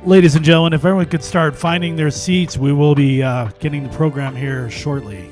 Ladies and gentlemen, if everyone could start finding their seats, we will be getting the program here shortly.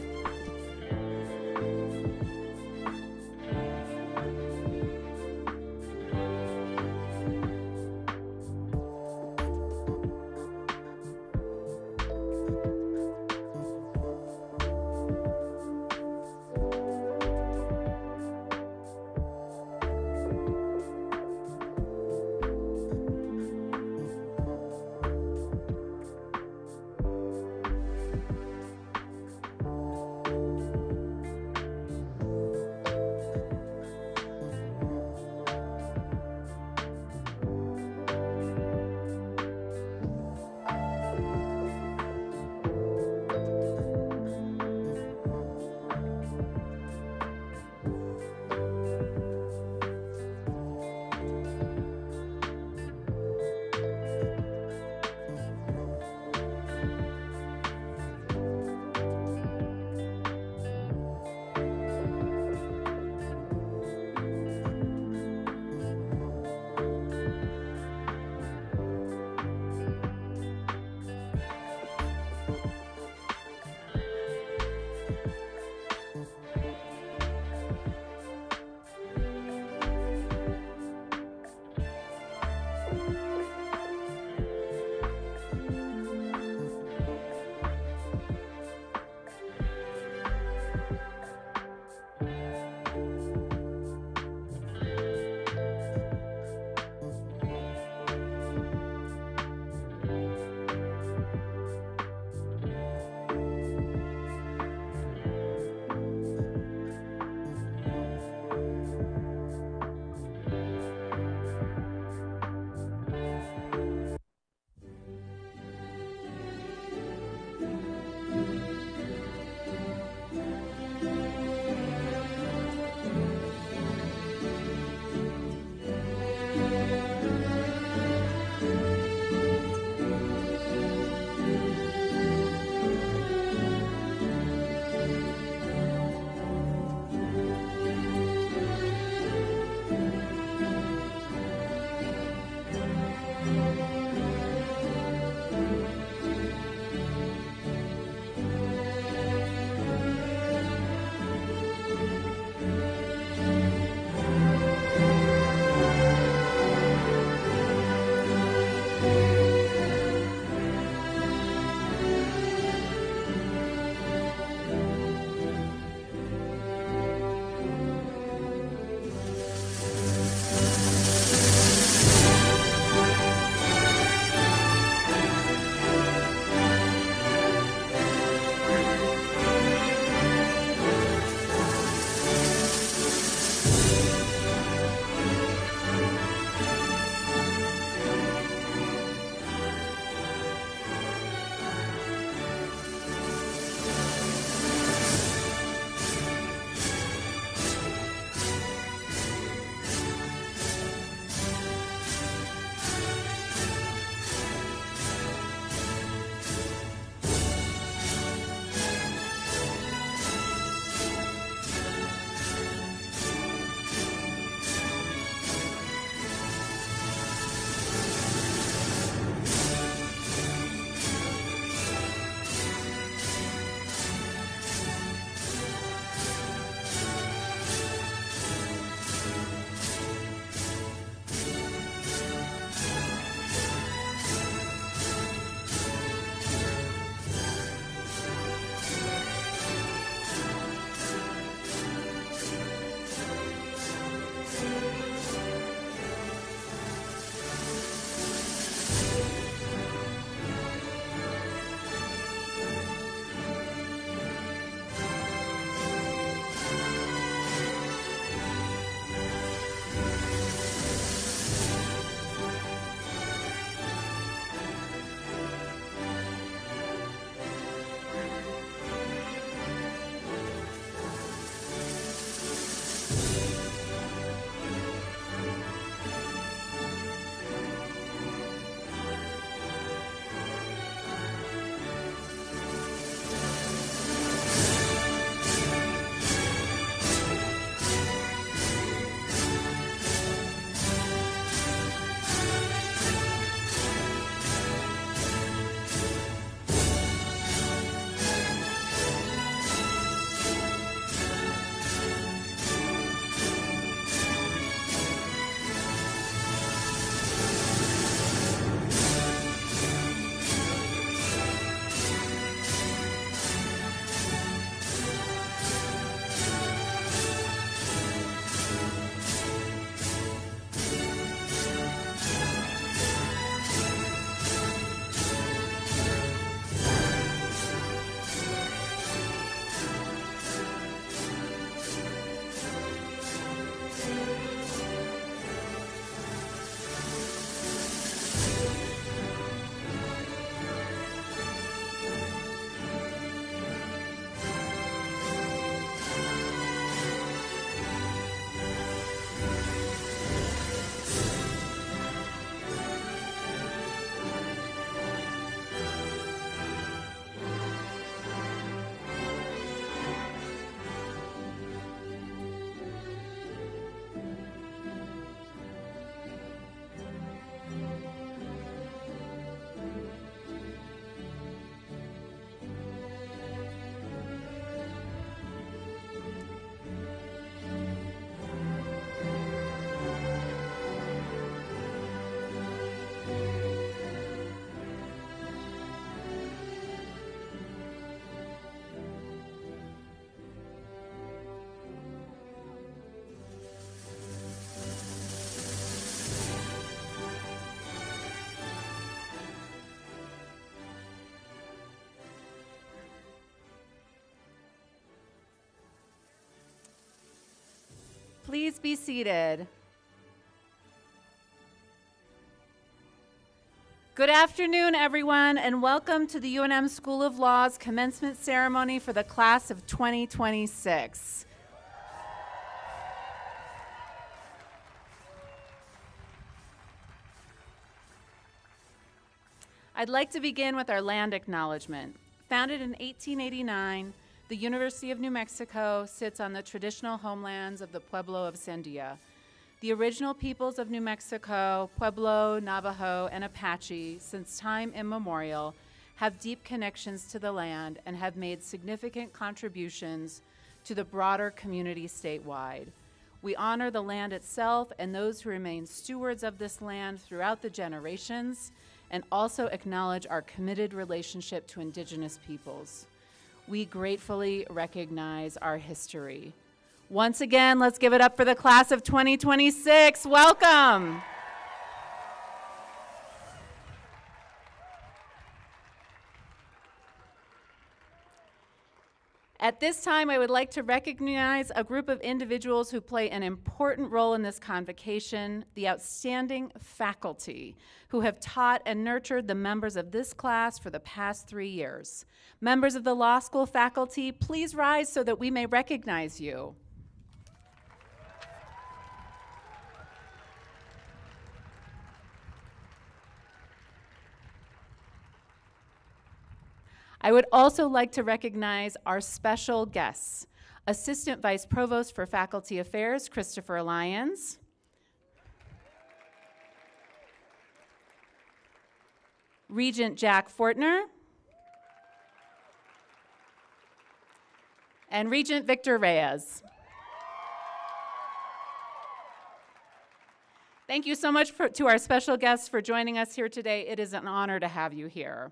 Please be seated. Good afternoon, everyone, and welcome to the UNM School of Law's commencement ceremony for the class of 2026. I'd like to begin with our land acknowledgement. Founded in 1889, the University of New Mexico sits on the traditional homelands of the Pueblo of Sandia. The original peoples of New Mexico, Pueblo, Navajo, and Apache, since time immemorial, have deep connections to the land and have made significant contributions to the broader community statewide. We honor the land itself and those who remain stewards of this land throughout the generations, and also acknowledge our committed relationship to Indigenous peoples. We gratefully recognize our history. Once again, let's give it up for the class of 2026. Welcome. At this time, I would like to recognize a group of individuals who play an important role in this convocation, the outstanding faculty who have taught and nurtured the members of this class for the past 3 years. Members of the law school faculty, please rise so that we may recognize you. I would also like to recognize our special guests. Assistant Vice Provost for Faculty Affairs, Christopher Lyons. Regent Jack Fortner. And Regent Victor Reyes. Thank you so much to our special guests for joining us here today. It is an honor to have you here.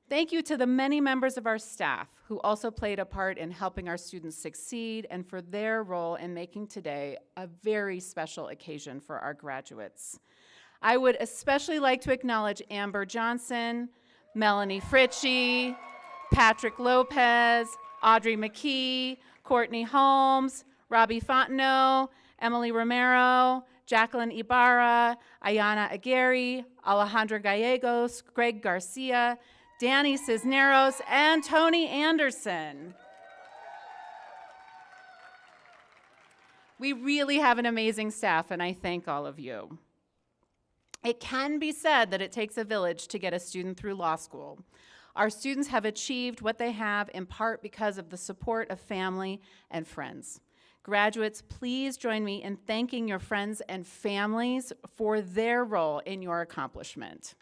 Thank you to the many members of our staff who also played a part in helping our students succeed and for their role in making today a very special occasion for our graduates. I would especially like to acknowledge Amber Johnson, Melanie Fritchie, Patrick Lopez, Audrey McKee, Courtney Holmes, Robbie Fontenot, Emily Romero, Jacqueline Ibarra, Ayana Aguirre, Alejandra Gallegos, Greg Garcia, Danny Cisneros, and Tony Anderson. We really have an amazing staff, and I thank all of you. It can be said that it takes a village to get a student through law school. Our students have achieved what they have in part because of the support of family and friends. Graduates, please join me in thanking your friends and families for their role in your accomplishment.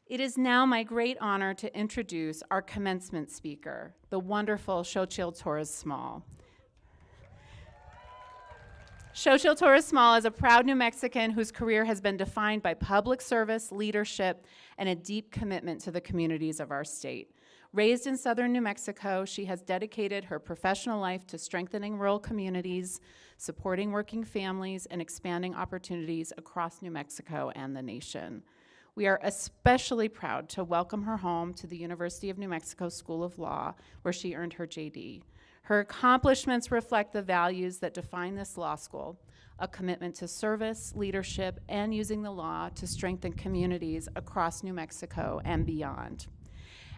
It is now my great honor to introduce our commencement speaker, the wonderful Xochitl Torres Small. Xochitl Torres Small is a proud New Mexican whose career has been defined by public service, leadership, and a deep commitment to the communities of our state. Raised in southern New Mexico, she has dedicated her professional life to strengthening rural communities, supporting working families, and expanding opportunities across New Mexico and the nation. We are especially proud to welcome her home to the University of New Mexico School of Law, where she earned her JD. Her accomplishments reflect the values that define this law school, a commitment to service, leadership, and using the law to strengthen communities across New Mexico and beyond.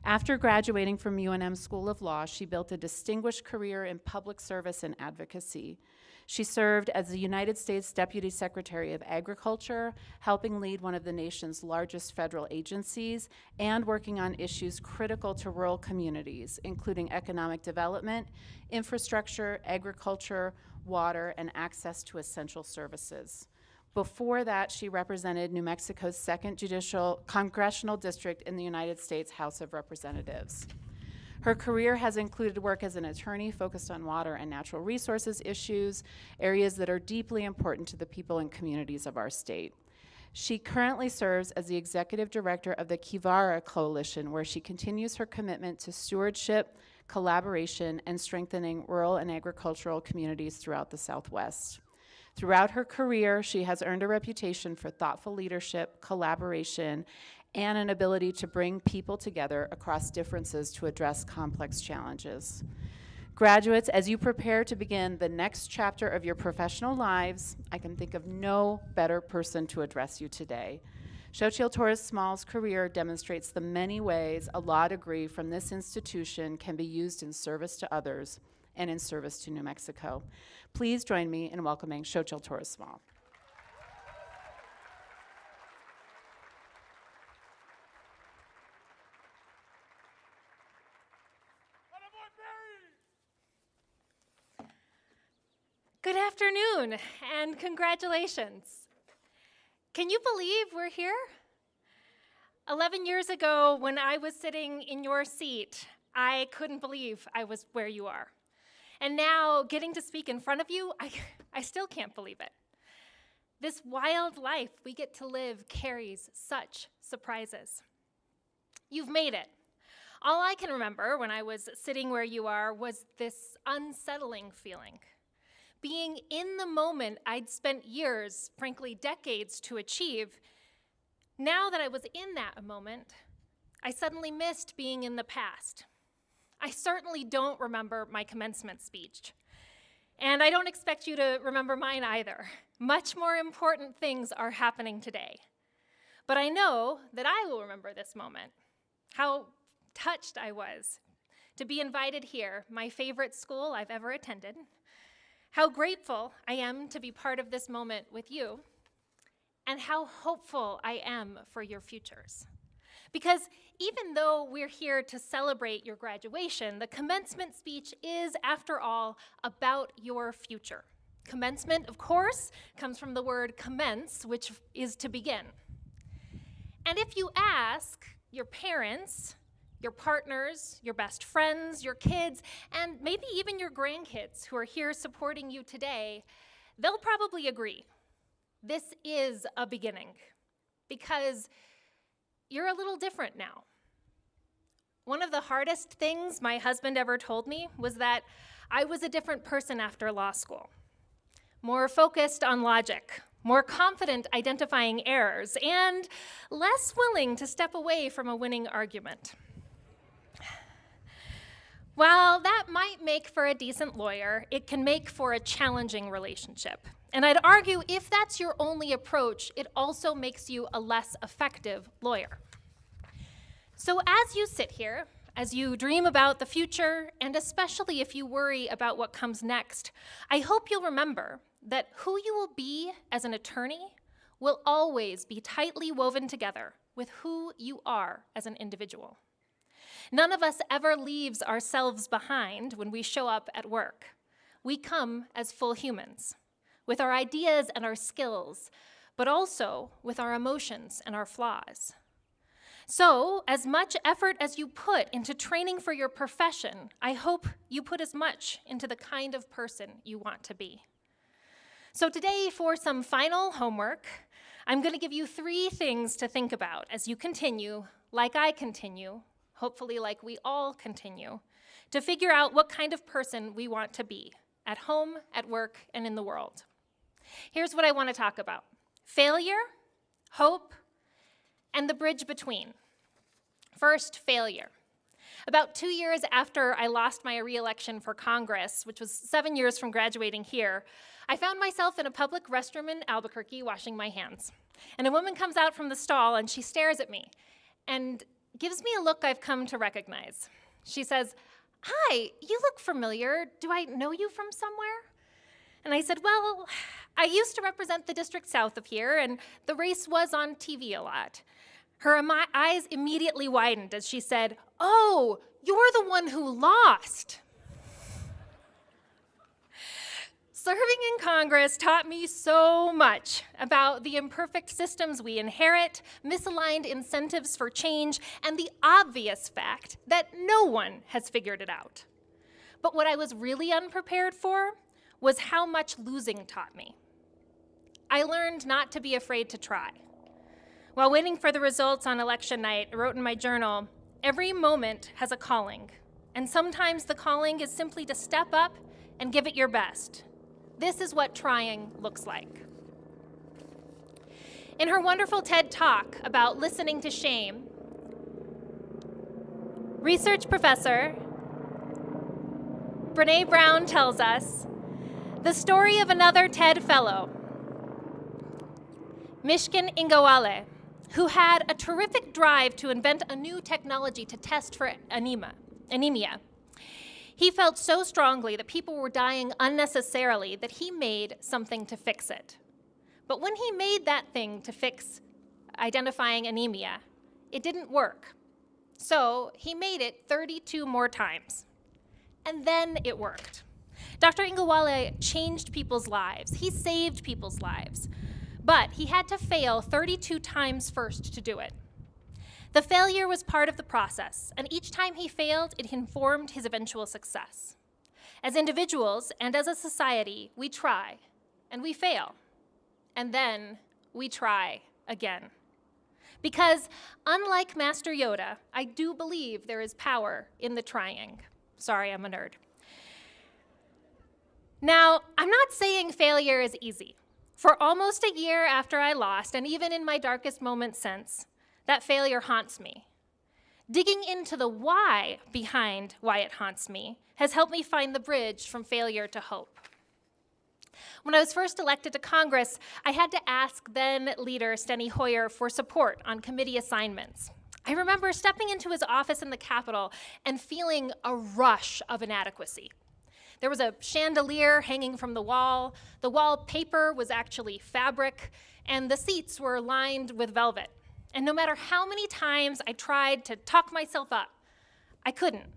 After graduating from UNM School of Law, she built a distinguished career in public service and advocacy. She served as the United States Deputy Secretary of Agriculture, helping lead one of the nation's largest federal agencies, and working on issues critical to rural communities, including economic development, infrastructure, agriculture, water, and access to essential services. Before that, she represented New Mexico's 2nd Congressional District in the United States House of Representatives. Her career has included work as an attorney focused on water and natural resources issues, areas that are deeply important to the people and communities of our state. She currently serves as the executive director of the Kivara Coalition, where she continues her commitment to stewardship, collaboration, and strengthening rural and agricultural communities throughout the Southwest. Throughout her career, she has earned a reputation for thoughtful leadership, collaboration, and an ability to bring people together across differences to address complex challenges. Graduates, as you prepare to begin the next chapter of your professional lives, I can think of no better person to address you today. Xochitl Torres Small's career demonstrates the many ways a law degree from this institution can be used in service to others and in service to New Mexico. Please join me in welcoming Xochitl Torres Small. Good afternoon, and congratulations. Can you believe we're here? 11 years ago, when I was sitting in your seat, I couldn't believe I was where you are. And now, getting to speak in front of you, I still can't believe it. This wild life we get to live carries such surprises. You've made it. All I can remember when I was sitting where you are was this unsettling feeling. Being in the moment I'd spent years, frankly decades, to achieve. Now that I was in that moment, I suddenly missed being in the past. I certainly don't remember my commencement speech. And I don't expect you to remember mine either. Much more important things are happening today. But I know that I will remember this moment, how touched I was to be invited here, my favorite school I've ever attended, how grateful I am to be part of this moment with you, and how hopeful I am for your futures. Because even though we're here to celebrate your graduation, the commencement speech is, after all, about your future. Commencement, of course, comes from the word commence, which is to begin. And if you ask your parents, your partners, your best friends, your kids, and maybe even your grandkids who are here supporting you today, they'll probably agree. This is a beginning, because you're a little different now. One of the hardest things my husband ever told me was that I was a different person after law school. More focused on logic, more confident identifying errors, and less willing to step away from a winning argument. While that might make for a decent lawyer, it can make for a challenging relationship. And I'd argue if that's your only approach, it also makes you a less effective lawyer. So as you sit here, as you dream about the future, and especially if you worry about what comes next, I hope you'll remember that who you will be as an attorney will always be tightly woven together with who you are as an individual. None of us ever leaves ourselves behind when we show up at work. We come as full humans, with our ideas and our skills, but also with our emotions and our flaws. So, as much effort as you put into training for your profession, I hope you put as much into the kind of person you want to be. So today, for some final homework, I'm going to give you 3 things to think about as you continue, like I continue, hopefully like we all continue, to figure out what kind of person we want to be, at home, at work, and in the world. Here's what I want to talk about: failure, hope, and the bridge between. First, failure. About 2 years after I lost my re-election for Congress, which was 7 years from graduating here, I found myself in a public restroom in Albuquerque washing my hands. And a woman comes out from the stall and she stares at me and gives me a look I've come to recognize. She says, "Hi, you look familiar. Do I know you from somewhere?" And I said, "Well, I used to represent the district south of here, and the race was on TV a lot." Her eyes immediately widened as she said, "Oh, you're the one who lost." Serving in Congress taught me so much about the imperfect systems we inherit, misaligned incentives for change, and the obvious fact that no one has figured it out. But what I was really unprepared for was how much losing taught me. I learned not to be afraid to try. While waiting for the results on election night, I wrote in my journal, "Every moment has a calling, and sometimes the calling is simply to step up and give it your best. This is what trying looks like." In her wonderful TED Talk about listening to shame, research professor Brené Brown tells us the story of another TED fellow, Mishkin Ingawale, who had a terrific drive to invent a new technology to test for anemia. He felt so strongly that people were dying unnecessarily that he made something to fix it. But when he made that thing to fix identifying anemia, it didn't work. So he made it 32 more times. And then it worked. Dr. Ingawale changed people's lives. He saved people's lives. But he had to fail 32 times first to do it. The failure was part of the process, and each time he failed, it informed his eventual success. As individuals and as a society, we try, and we fail, and then we try again. Because unlike Master Yoda, I do believe there is power in the trying. Sorry, I'm a nerd. Now, I'm not saying failure is easy. For almost a year after I lost, and even in my darkest moments since, that failure haunts me. Digging into the why behind why it haunts me has helped me find the bridge from failure to hope. When I was first elected to Congress, I had to ask then-leader Steny Hoyer for support on committee assignments. I remember stepping into his office in the Capitol and feeling a rush of inadequacy. There was a chandelier hanging from the wallpaper was actually fabric, and the seats were lined with velvet. And no matter how many times I tried to talk myself up, I couldn't.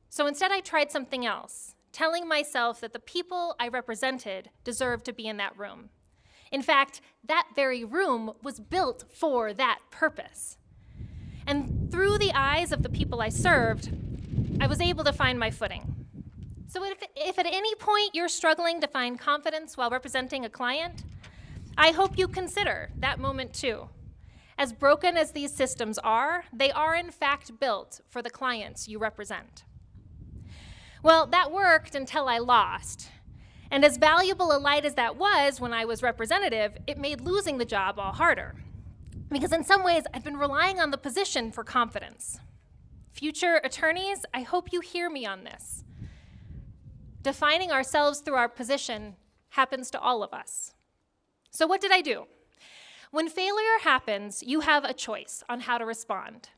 So instead I tried something else, telling myself that the people I represented deserved to be in that room. In fact, that very room was built for that purpose. And through the eyes of the people I served, I was able to find my footing. So if at any point you're struggling to find confidence while representing a client, I hope you consider that moment too. As broken as these systems are, they are in fact built for the clients you represent. Well, that worked until I lost. And as valuable a light as that was when I was representative, it made losing the job all harder. Because in some ways, I'd been relying on the position for confidence. Future attorneys, I hope you hear me on this. Defining ourselves through our position happens to all of us. So what did I do? When failure happens, you have a choice on how to respond: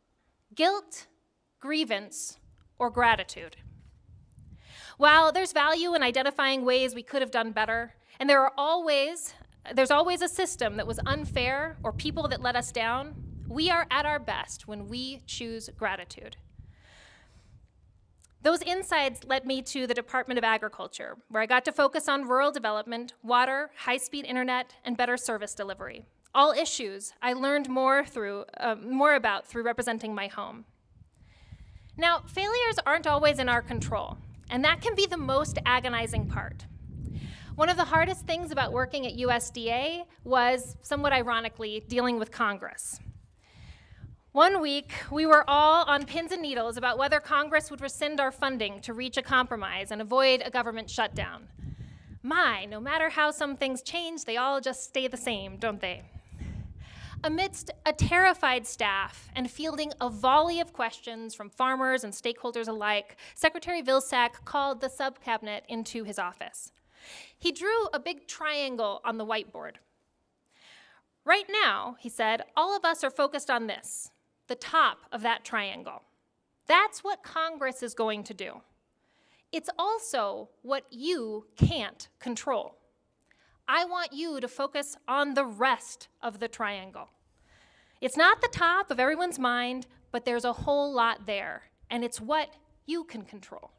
guilt, grievance, or gratitude. While there's value in identifying ways we could have done better, and there's always a system that was unfair or people that let us down, we are at our best when we choose gratitude. Those insights led me to the Department of Agriculture, where I got to focus on rural development, water, high-speed internet, and better service delivery. All issues I learned more about through representing my home. Now, failures aren't always in our control, and that can be the most agonizing part. One of the hardest things about working at USDA was, somewhat ironically, dealing with Congress. One week, we were all on pins and needles about whether Congress would rescind our funding to reach a compromise and avoid a government shutdown. No matter how some things change, they all just stay the same, don't they? Amidst a terrified staff and fielding a volley of questions from farmers and stakeholders alike, Secretary Vilsack called the sub-cabinet into his office. He drew a big triangle on the whiteboard. Right now, he said, all of us are focused on this, the top of that triangle. That's what Congress is going to do. It's also what you can't control. I want you to focus on the rest of the triangle. It's not the top of everyone's mind, but there's a whole lot there, and it's what you can control.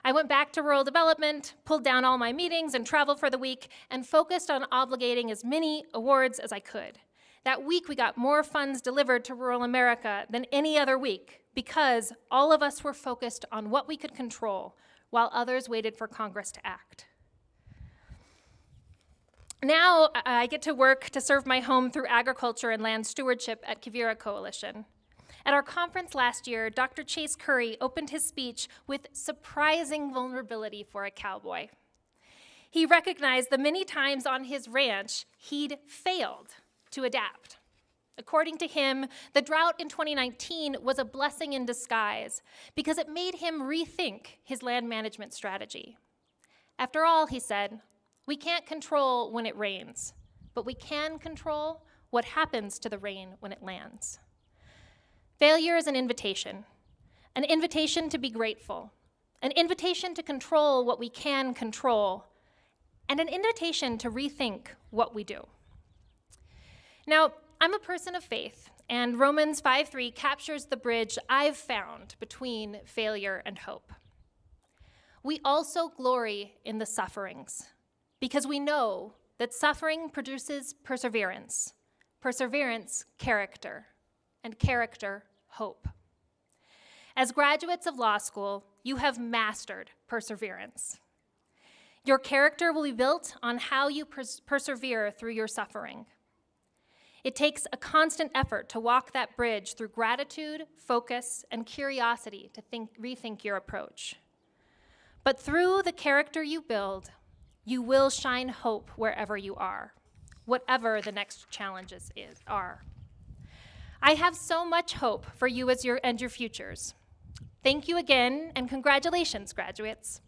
I went back to rural development, pulled down all my meetings and traveled for the week, and focused on obligating as many awards as I could. That week, we got more funds delivered to rural America than any other week because all of us were focused on what we could control while others waited for Congress to act. Now I get to work to serve my home through agriculture and land stewardship at Quivira Coalition. At our conference last year, Dr. Chase Curry opened his speech with surprising vulnerability for a cowboy. He recognized the many times on his ranch he'd failed, to adapt. According to him, the drought in 2019 was a blessing in disguise because it made him rethink his land management strategy. After all, he said, we can't control when it rains, but we can control what happens to the rain when it lands. Failure is an invitation to be grateful, an invitation to control what we can control, and an invitation to rethink what we do. Now, I'm a person of faith, and Romans 5:3 captures the bridge I've found between failure and hope. We also glory in the sufferings because we know that suffering produces perseverance, perseverance, character, and character, hope. As graduates of law school, you have mastered perseverance. Your character will be built on how you persevere through your suffering. It takes a constant effort to walk that bridge through gratitude, focus, and curiosity to rethink your approach. But through the character you build, you will shine hope wherever you are, whatever the next challenges are. I have so much hope for you and your futures. Thank you again, and congratulations, graduates.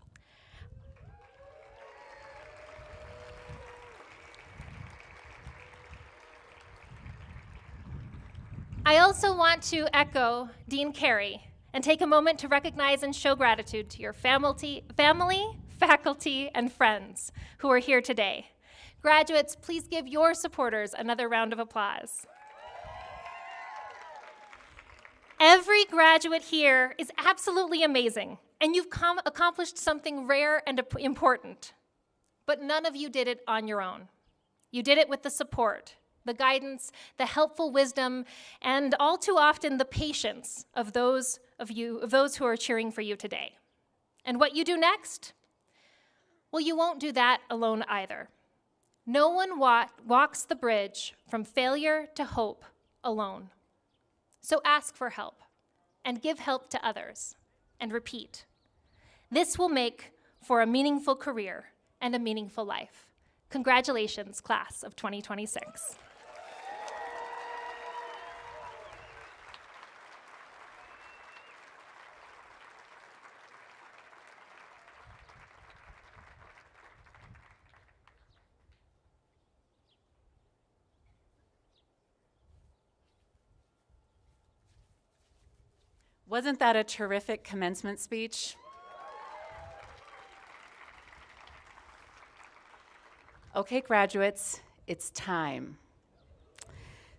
I also want to echo Dean Carey and take a moment to recognize and show gratitude to your family, faculty, and friends who are here today. Graduates, please give your supporters another round of applause. Every graduate here is absolutely amazing, and you've accomplished something rare and important, but none of you did it on your own. You did it with the support, the guidance, the helpful wisdom, and all too often the patience of those who are cheering for you today. And what you do next? Well, you won't do that alone either. No one walks the bridge from failure to hope alone. So ask for help, and give help to others, and repeat. This will make for a meaningful career and a meaningful life. Congratulations, class of 2026. Wasn't that a terrific commencement speech? Okay, graduates, it's time.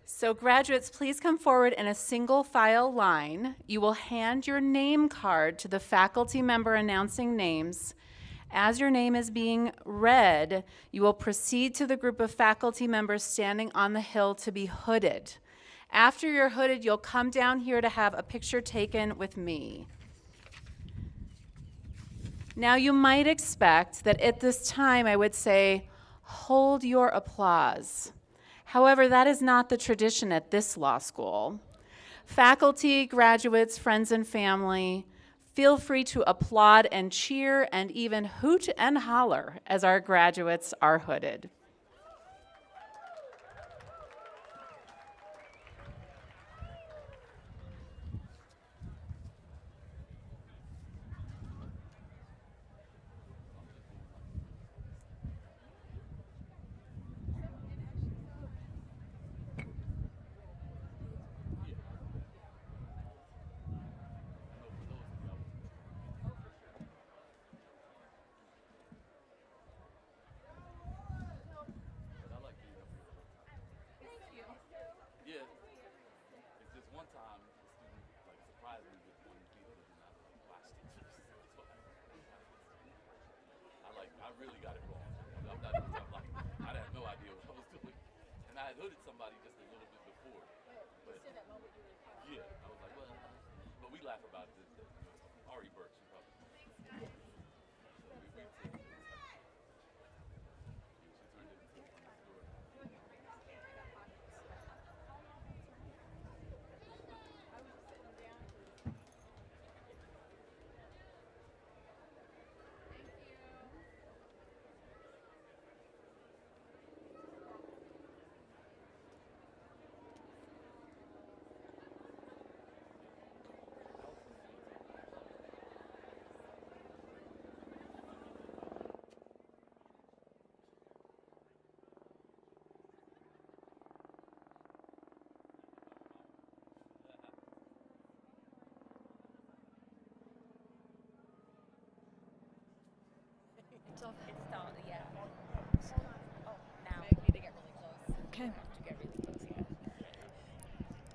So graduates, please come forward in a single file line. You will hand your name card to the faculty member announcing names. As your name is being read, you will proceed to the group of faculty members standing on the hill to be hooded. After you're hooded, you'll come down here to have a picture taken with me. Now, you might expect that at this time I would say, hold your applause. However, that is not the tradition at this law school. Faculty, graduates, friends, and family, feel free to applaud and cheer and even hoot and holler as our graduates are hooded. I really got it wrong. I'm not like I had no idea what I was doing, and I had hooded somebody just a little bit before. But yeah, I was like, well, but we laugh about it. Ari Burke, she probably. So we turned it into a story.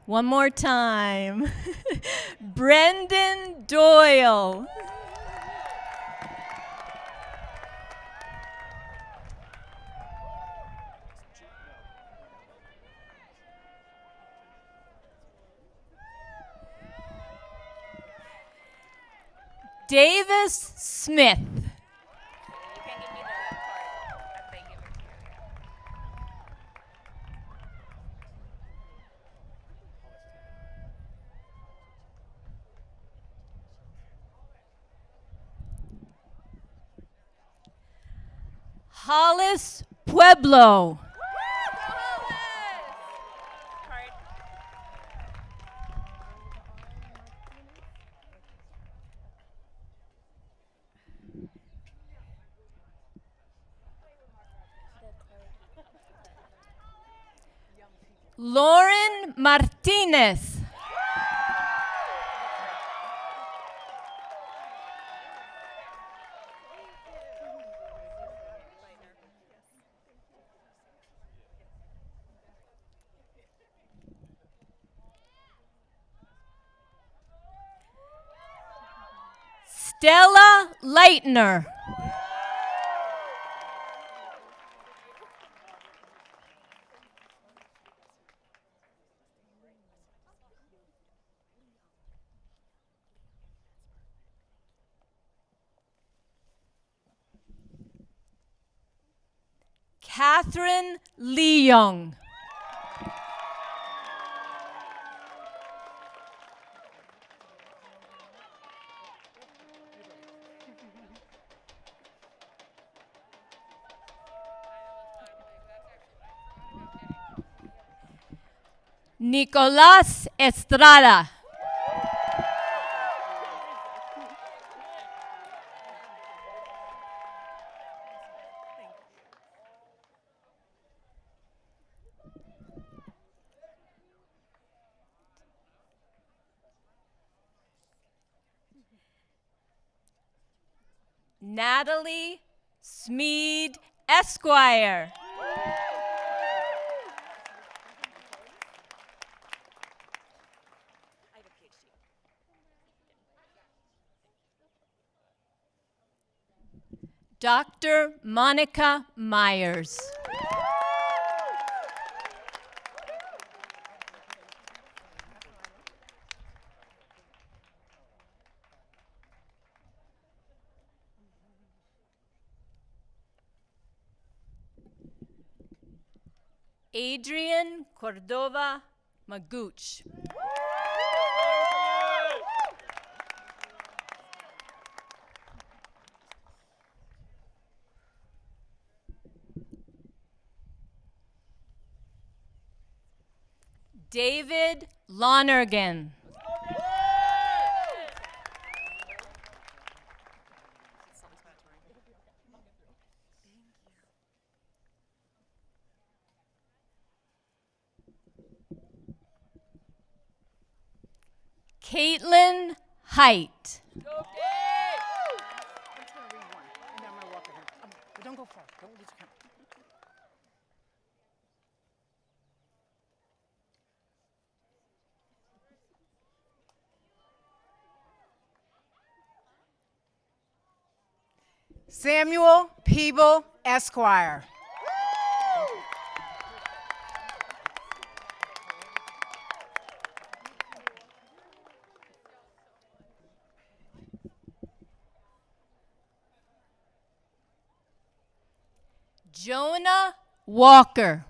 One more time. Brendan Doyle. Davis Smith. Hollis Pueblo. Lauren Martinez. Stella Leitner. Catherine Leung. Nicolás Estrada. Natalie Smead Esquire. Dr. Monica Myers. Adrian Cordova Magooch. David Lonergan. Caitlin Height. Don't go far. Don't lose count. Samuel Peeble, Esquire. Jonah Walker.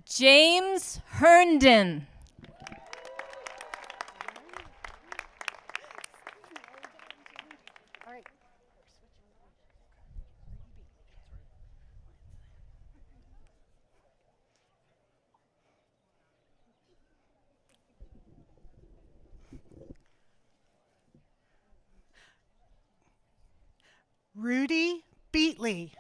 James Herndon. Rudy Beatley.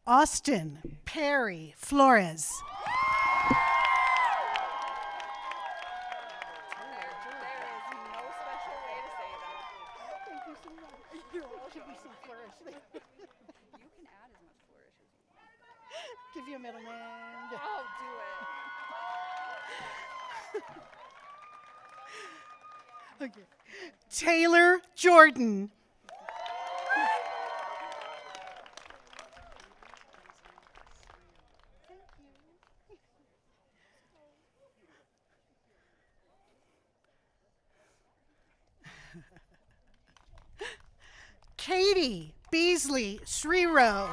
Austin Perry Flores. Give you a middle name. I'll do it. Okay. Taylor Jordan. Katie Beasley Sriro.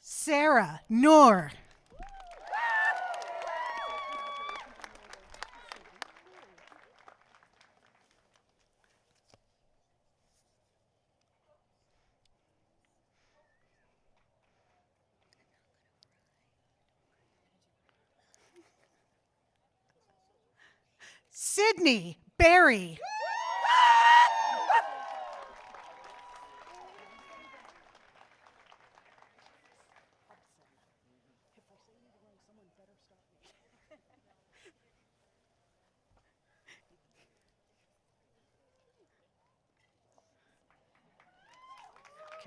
Sarah Noor. Sydney Barry.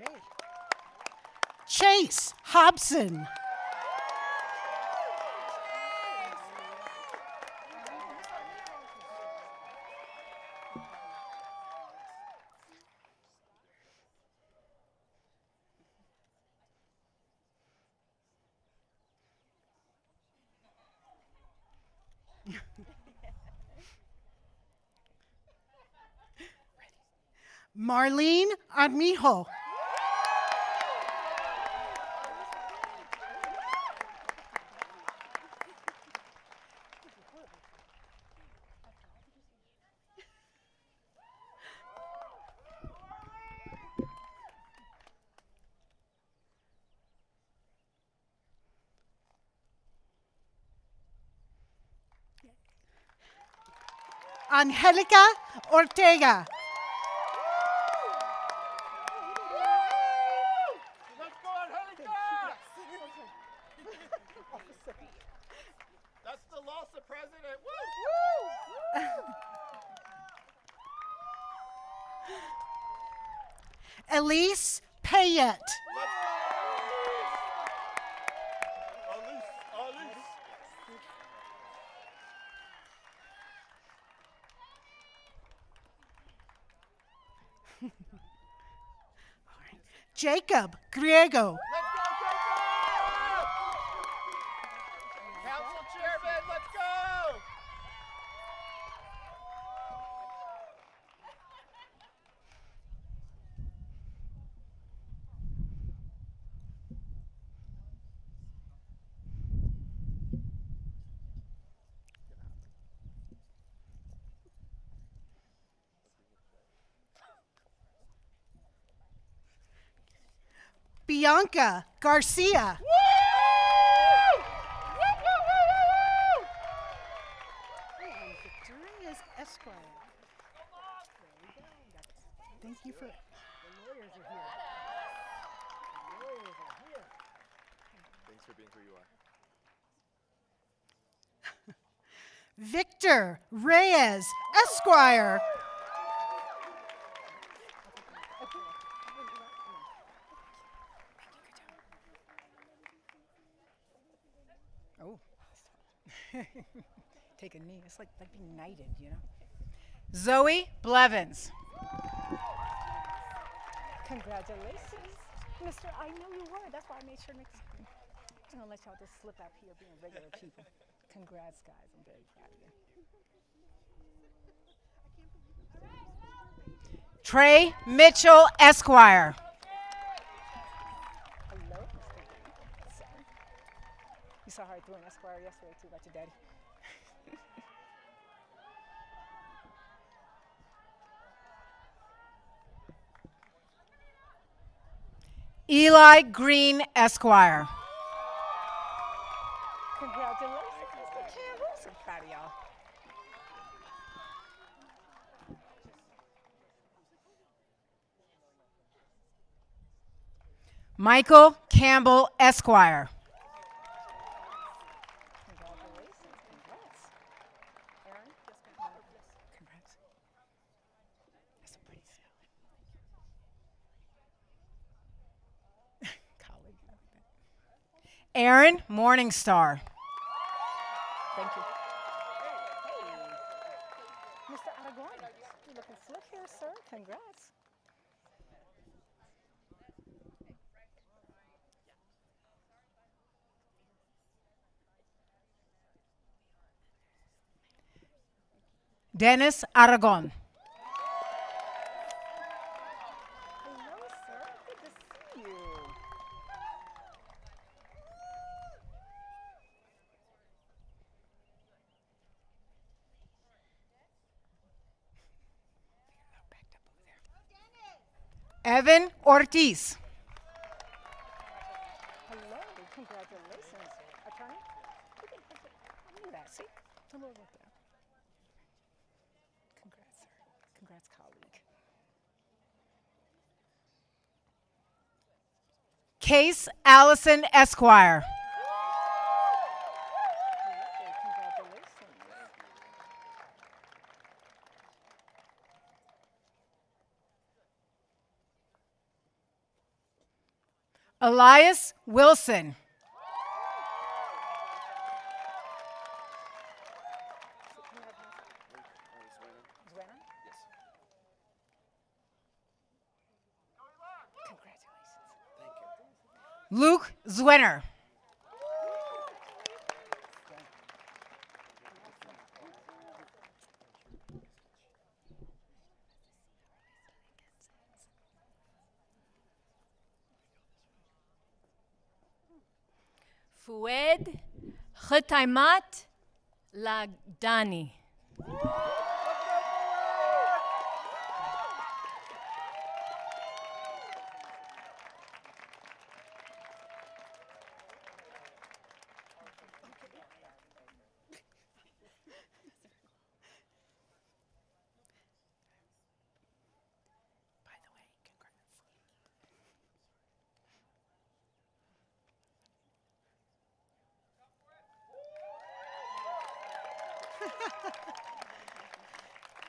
Okay. Chase Hobson. Marlene Armijo. Angelica Ortega. Let's go, Angelica! That's the loss of president. Woo! Elise Payette. Jacob Griego. Let's go, Jacob! Council chairman, let's go! Bianca Garcia. Victoria's Esquire. Thank you for. The lawyers are here. The lawyers are here. Thanks for being who you are. Victor Reyes Esquire. Oh. Take a knee. It's like being knighted, you know. Zoe Blevins. Congratulations, Mr. I know you were. That's why I made sure next time. I'm gonna let y'all just slip out here being regular people. Congrats, guys. I'm very proud of you. Trey Mitchell Esquire. Hello, Mr. Son. You saw how I threw an Esquire yesterday too about your daddy. Eli Green, Esquire. Congratulations, Mr. Campbell. So proud of y'all. Michael Campbell, Esquire. Congratulations. Congrats. Aaron, congrats. That's a pretty salad. Colleague. Aaron Morningstar. Thank you. Hey, Mr. Aragon, you're looking slick here, sir. Congrats. Dennis Aragon. Hello, sir. Good to see you. Evan Ortiz. Hello, congratulations. Attorney? Look at that, see? A little bit there. Congrats, sir. Congrats, colleague. Case Allison Esquire. Hello, congratulations. Elias Wilson. Luke Zwinner. Foued Chetaimat Lagdani.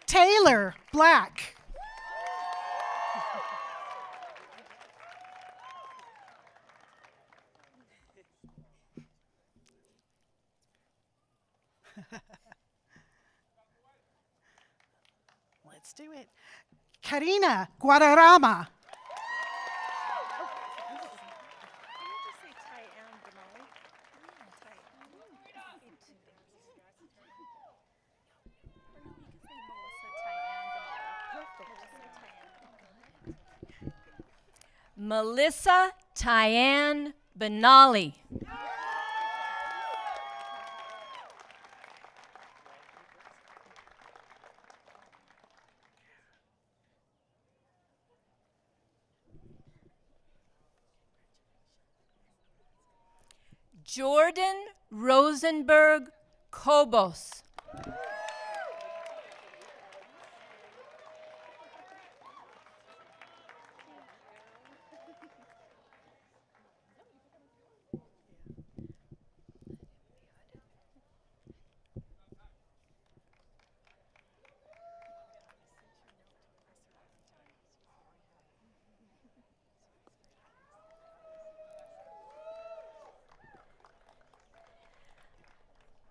Taylor Black. Let's do it. Karina Guadarrama. Melissa Tyann Benali. Jordan Rosenberg Kobos.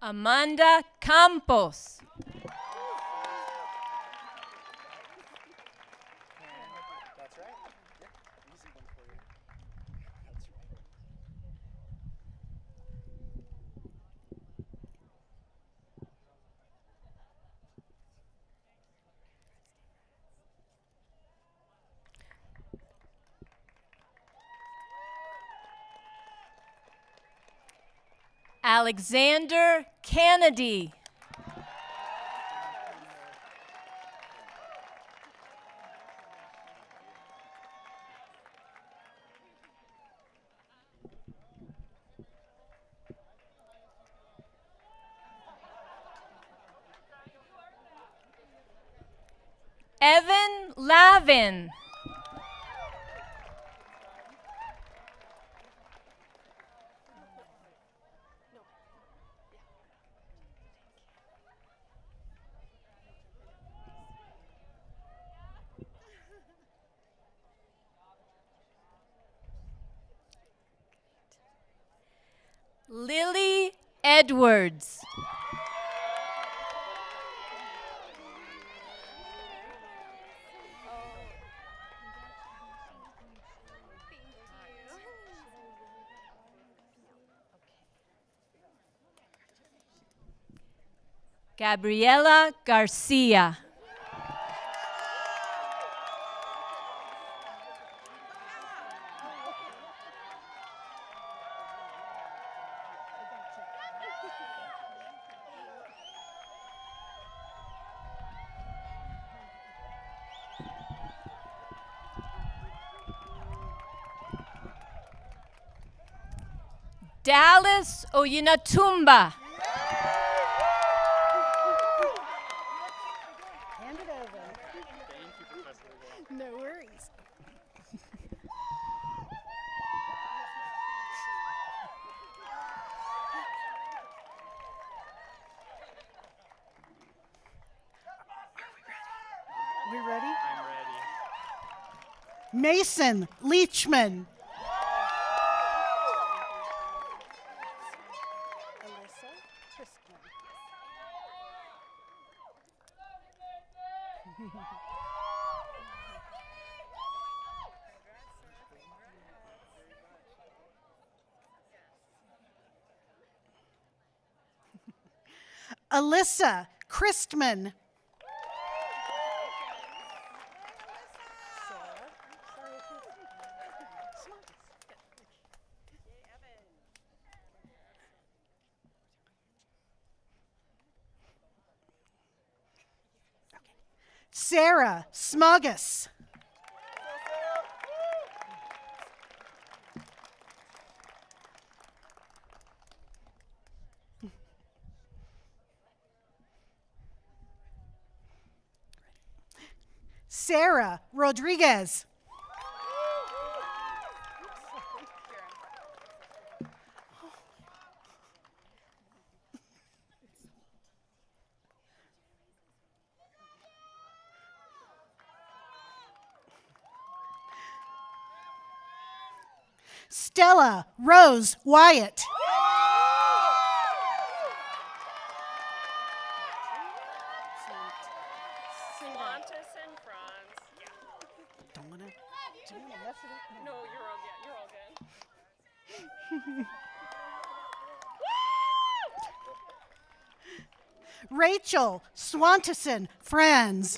Amanda Campos. That's right. Yeah, easy one for you. That's right. Alexander Kennedy. Lavin. Lily Edwards. Gabriela Garcia. Dallas Oyinatumba. Hand it over. No worries. We ready? I'm ready. Mason Leachman. Alyssa Crispin. Alyssa Christman. Sarah Smuggus. Sarah Rodriguez. Stella Rose Wyatt. Montes and Franz. Don't wanna mess it up. No, you're all good. You're all good. Rachel Swanteson Friends.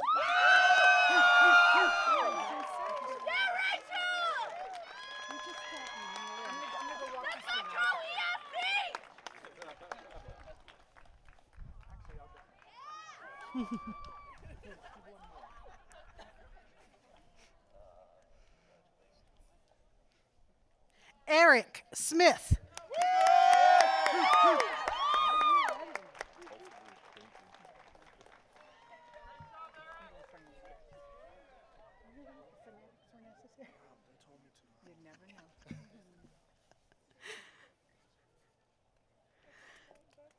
Eric Smith.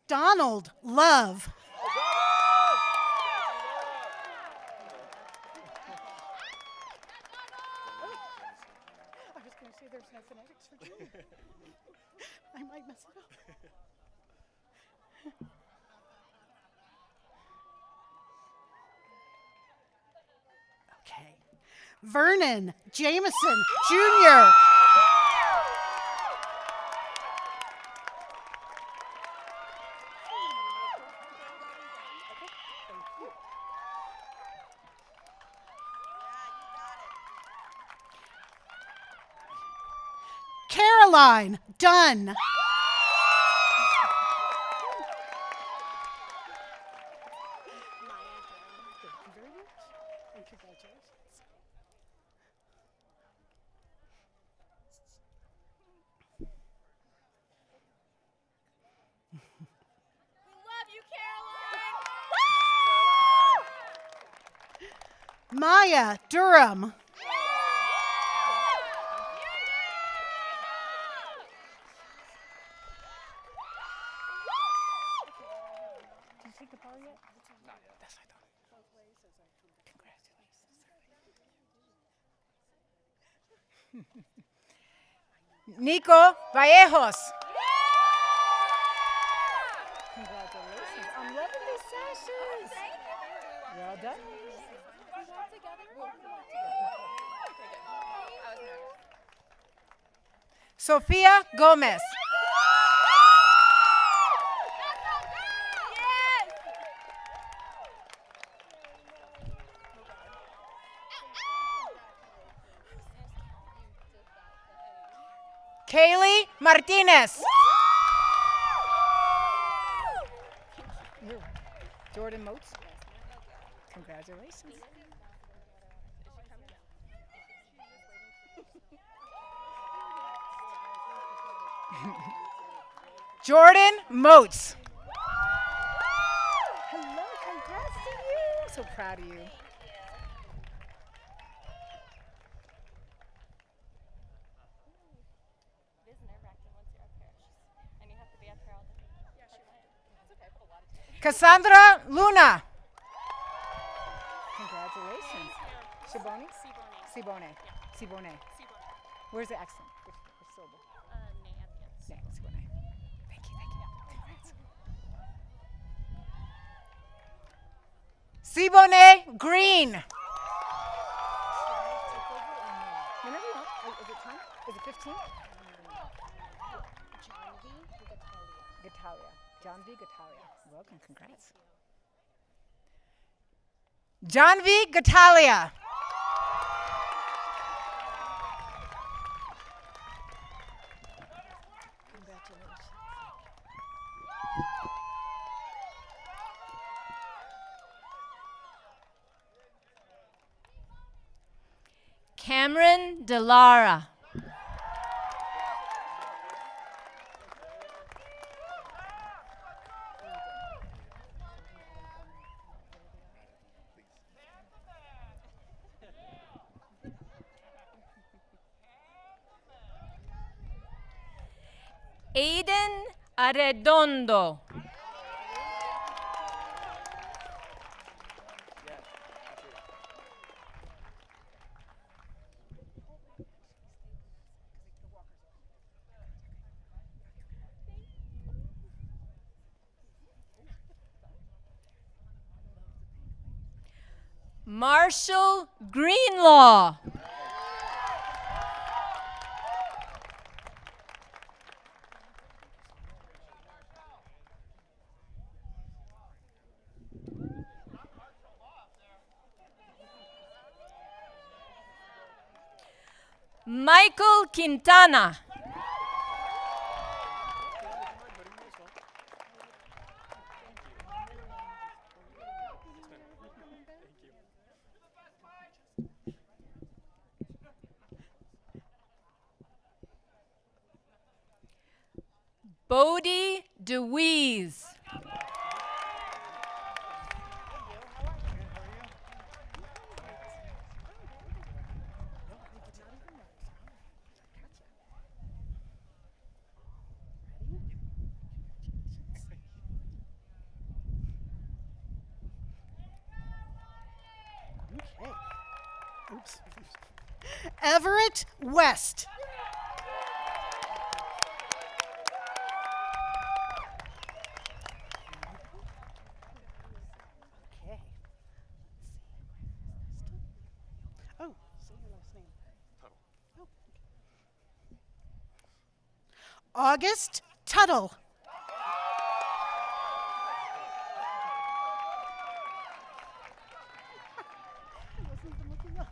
Donald Love. I was going to say there's no phonetics for Junior. I might mess it up. Okay. Vernon Jameson Jr. Caroline Dunn. Thank you very much. And congratulations. Maya Durham. Did you take the bar yet? Not yet. That's what I thought. Nico Vallejos. Congratulations. I'm loving these sessions. Well done. Sofia Gomez. Kaylee Martinez. You. Jordan Moats. Congratulations. Jordan Moats. Hello, congrats to you. So proud of you. Cassandra Luna. Congratulations. Shiboni? Sibone. Sibone. Where's the accent? Which syllable? Ne, Sibone. Thank you, thank you. Congrats. Sibone Green. Whenever you want. Is it time? Is it 15? Gatalia. John V. Gatalia. Welcome, congrats. John V. Gatalia. Congratulations. Cameron Delara. Aiden Arredondo. Marshall Greenlaw. Michael Quintana. Bodie DeWeese. Okay. Oops. Everett West. Okay. Oh, say your last name. Tuttle. Oh, okay. August Tuttle. I wasn't even looking up.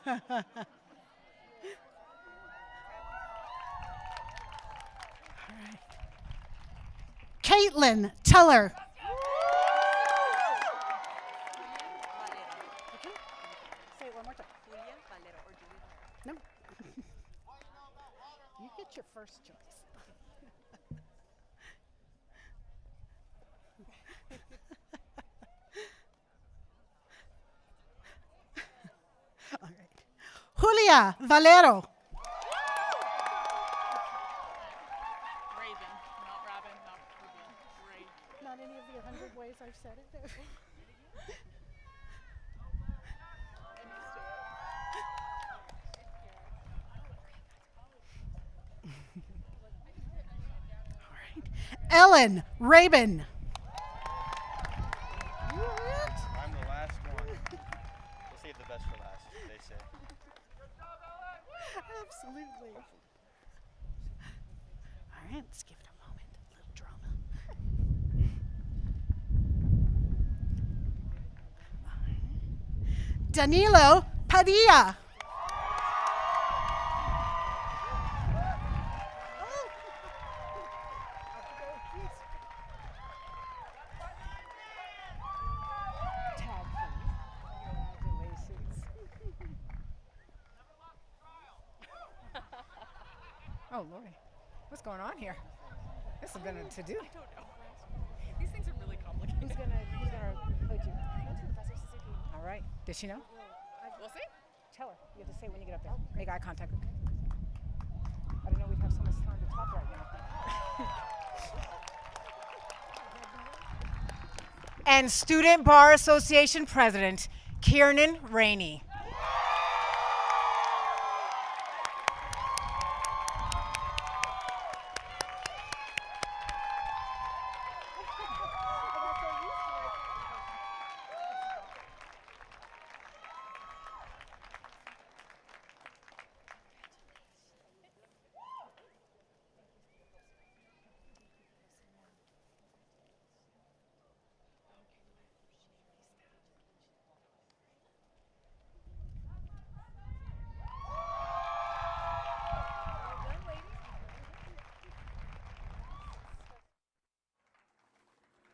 All right. Caitlin Teller. Say it one more time. No. You get your first choice. Julia Valero. Raven, not Robin, not Ruben. Raven. Not any of the 100 ways I've said it. All right. Ellen Rabin. I'm the last one. We'll save the best for last, they say. Absolutely. All right, let's give it a moment. A little drama. Danilo Padilla. Tag, please. Congratulations. Oh, Lordy. What's going on here? This has been a to-do. I don't know. These things are really complicated. Who's gonna coach you? Professor Suzuki. All right. Does she know? We'll see. Tell her. You have to say when you get up there. Make eye contact. Okay? I don't know we'd have so much time to talk right now. And Student Bar Association President, Kiernan Rainey.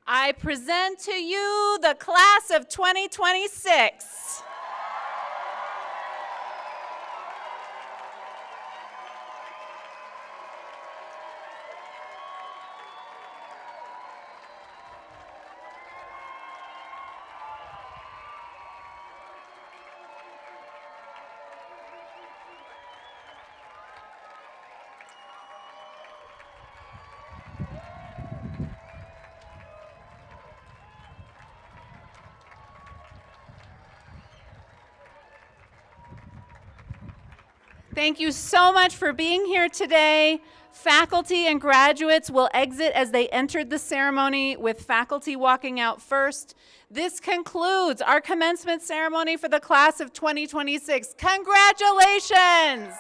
I present to you the class of 2026. Thank you so much for being here today. Faculty and graduates will exit as they entered the ceremony, with faculty walking out first. This concludes our commencement ceremony for the class of 2026. Congratulations!